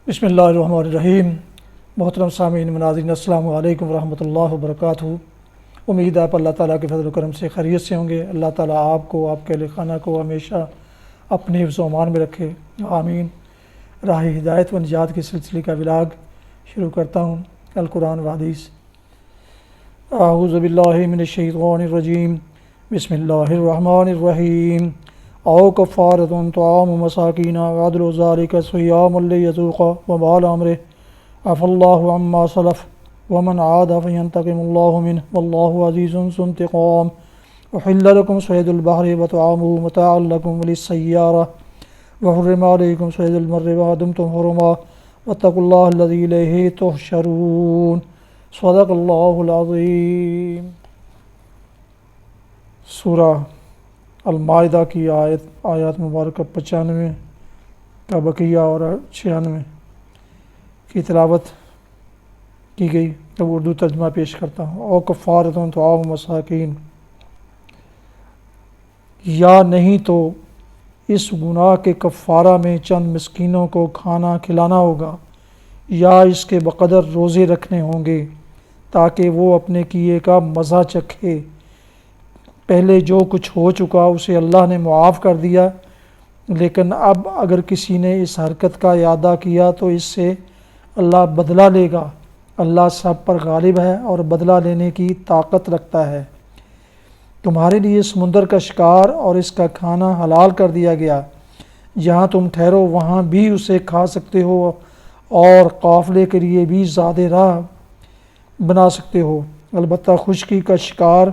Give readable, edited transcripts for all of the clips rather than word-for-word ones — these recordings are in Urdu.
بسم اللہ الرحمن الرحیم۔ محترم سامعین مناظرین، السلام علیکم ورحمۃ اللہ وبرکاتہ۔ امید ہے آپ اللہ تعالیٰ کے فضل و کرم سے خیریت سے ہوں گے۔ اللہ تعالیٰ آپ کو، آپ کے اہل خانہ کو ہمیشہ اپنے حفظ و امان میں رکھے، آمین۔ راہ ہدایت و نجات کے سلسلے کا ولاگ شروع کرتا ہوں۔ القرآن و حدیث۔ اعوذ باللہ من الشیطان الرجیم، بسم اللہ الرحمن الرحیم۔ او کفارۃ طعام مساکین وعدل ذلک صیام لیذوق وبال امرہ عفا اللہ عما سلف ومن عاد فینتقم اللہ منہ واللہ عزیز ذو انتقام۔ احل لکم صید البحر وطعامہ متاعا لکم وللسیارہ وحرم علیکم صید البر ما دمتم حرما واتقوا اللہ الذی الیہ تحشرون۔ صدق اللہ العظیم۔ سورہ المائدہ کی آیات مبارکہ 95 کا بقیہ اور 96 کی تلاوت کی گئی۔ اب اردو ترجمہ پیش کرتا ہوں۔ او کفارۃ طعام مساکین، یا نہیں تو اس گناہ کے کفارہ میں چند مسکینوں کو کھانا کھلانا ہوگا، یا اس کے بقدر روزے رکھنے ہوں گے تاکہ وہ اپنے کیے کا مزہ چکھے۔ پہلے جو کچھ ہو چکا اسے اللہ نے معاف کر دیا، لیکن اب اگر کسی نے اس حرکت کا اعادہ کیا تو اس سے اللہ بدلہ لے گا۔ اللہ سب پر غالب ہے اور بدلہ لینے کی طاقت رکھتا ہے۔ تمہارے لیے سمندر کا شکار اور اس کا کھانا حلال کر دیا گیا، جہاں تم ٹھہرو وہاں بھی اسے کھا سکتے ہو اور قافلے کے لیے بھی زیادہ راہ بنا سکتے ہو، البتہ خشکی کا شکار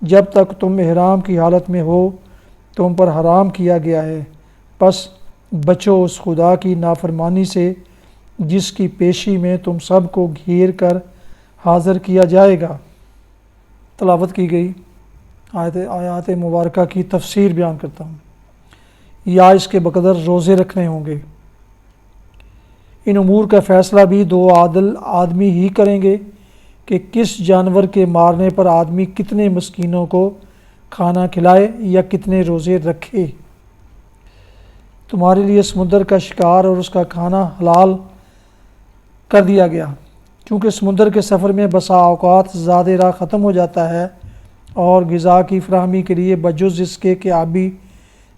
جب تک تم احرام کی حالت میں ہو تم پر حرام کیا گیا ہے، پس بچو اس خدا کی نافرمانی سے جس کی پیشی میں تم سب کو گھیر کر حاضر کیا جائے گا۔ تلاوت کی گئی آیات مبارکہ کی تفسیر بیان کرتا ہوں۔ یا اس کے بقدر روزے رکھنے ہوں گے۔ ان امور کا فیصلہ بھی دو عادل آدمی ہی کریں گے کہ کس جانور کے مارنے پر آدمی کتنے مسکینوں کو کھانا کھلائے یا کتنے روزے رکھے۔ تمہارے لیے سمندر کا شکار اور اس کا کھانا حلال کر دیا گیا، کیونکہ سمندر کے سفر میں بسا اوقات زیادہ راہ ختم ہو جاتا ہے اور غذا کی فراہمی کے لیے بجز اس کے کہ آبی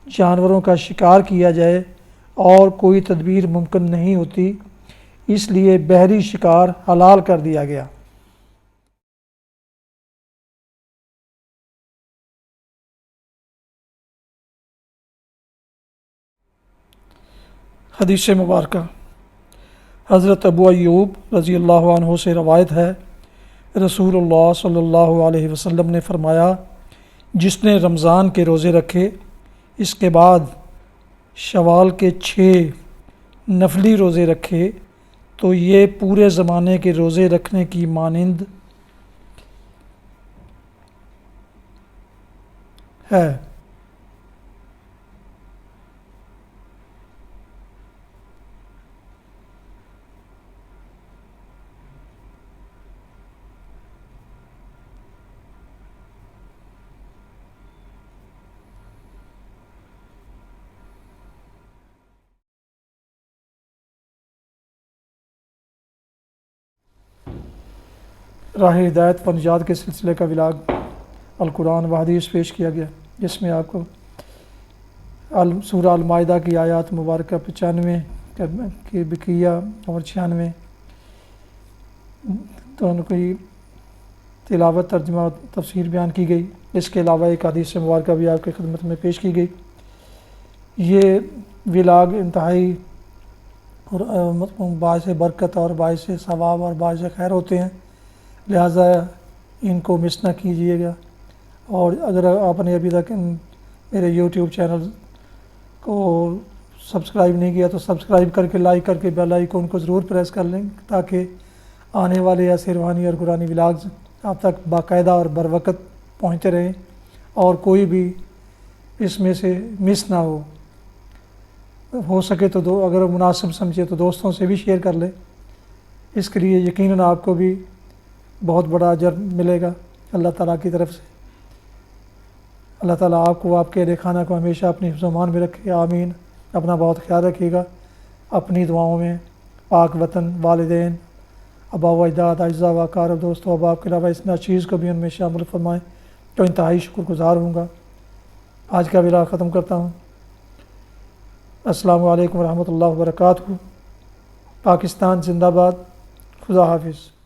جانوروں کا شکار کیا جائے اور کوئی تدبیر ممکن نہیں ہوتی، اس لیے بحری شکار حلال کر دیا گیا۔ حدیث مبارکہ۔ حضرت ابو ایوب رضی اللہ عنہ سے روایت ہے، رسول اللہ صلی اللہ علیہ وسلم نے فرمایا، جس نے رمضان کے روزے رکھے، اس کے بعد شوال کے 6 نفلی روزے رکھے تو یہ پورے زمانے کے روزے رکھنے کی مانند ہے۔ راہ ہدایت و نجات کے سلسلے کا ولاگ القرآن و حدیث پیش کیا گیا، جس میں آپ کو سورہ المائدہ کی آیات مبارکہ 95 کی بقیہ اور 96 دونوں کی تلاوت، ترجمہ اور تفسیر بیان کی گئی۔ اس کے علاوہ ایک حدیث مبارکہ بھی آپ کی خدمت میں پیش کی گئی۔ یہ ولاگ انتہائی باعث برکت اور باعث ثواب اور باعث خیر ہوتے ہیں، لہٰذا ان کو مس نہ کیجیے گا۔ اور اگر آپ نے ابھی تک میرے یوٹیوب چینل کو سبسکرائب نہیں کیا تو سبسکرائب کر کے لائک کر کے بیل آئیکن کو ضرور پریس کر لیں تاکہ آنے والے ایسے روحانی اور قرآنی ولاگز آپ تک باقاعدہ اور بروقت پہنچتے رہیں اور کوئی بھی اس میں سے مس نہ ہو سکے تو اگر مناسب سمجھے تو دوستوں سے بھی شیئر کر لیں۔ اس کے لیے یقیناً آپ کو بھی بہت بڑا اجر ملے گا اللہ تعالیٰ کی طرف سے۔ اللہ تعالیٰ آپ کو، آپ کے اہل خانہ کو ہمیشہ اپنی حفظ و امان میں رکھے، آمین۔ اپنا بہت خیال رکھیے گا، اپنی دعاؤں میں پاک وطن، والدین، آبا و اجداد، اعزاء و اقارب، دوست و احباب کے علاوہ اس ناچیز کو بھی ان میں شامل فرمائیں، تو انتہائی شکر گزار ہوں گا۔ آج کا ویلا ختم کرتا ہوں۔ السلام علیکم ورحمۃ اللہ وبرکاتہ۔ پاکستان زندہ باد۔ خدا حافظ۔